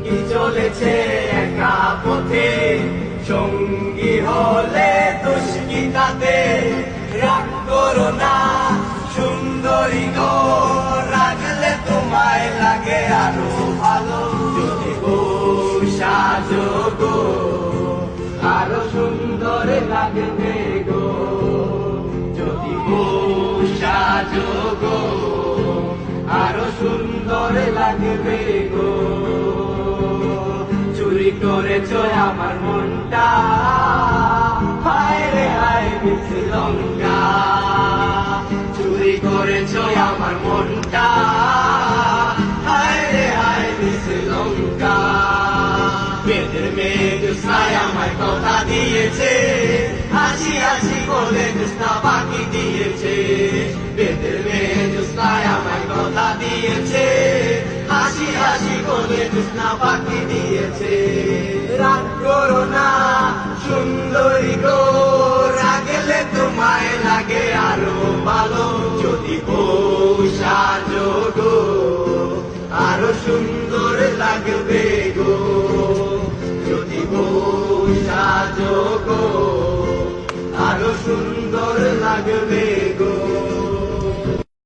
কি চলেছে একা পথে, সঙ্গী হলে দোষ কি তাতে? রাগ করো না সুন্দরী গো, রাগলে তোমায় লাগে আরো ভালো। যদি বউ সাজো গো, আরো সুন্দর লাগবে গো। যদি বউ সাজো গো, আরো সুন্দর লাগবে গো। চুরি করেছ আমার মনটা, হায় রে হায় মিছে লঙ্কা। চুরি করেছ আমার মনটা, হায় রে হায় মিছে লঙ্কা। বেদের মেয়ে জোৎস্নায় আমায় কথা দিয়েছে, হাসি হাসি বলে জোৎস্না বাকি দিয়েছে। বেদের মেয়ে জোৎস্নায় আমায় কথা দিয়েছে, হাসি হাসি বলে জোৎস্না বাকি দিয়েছে। রাগ করো না সুন্দরী গো, রাগলে তোমায় লাগে আরো ভালো। যদি বউ সাজো গো, আরো সুন্দর লাগবে গো। যদি বউ সাজো গো, আরো সুন্দর লাগবে গো।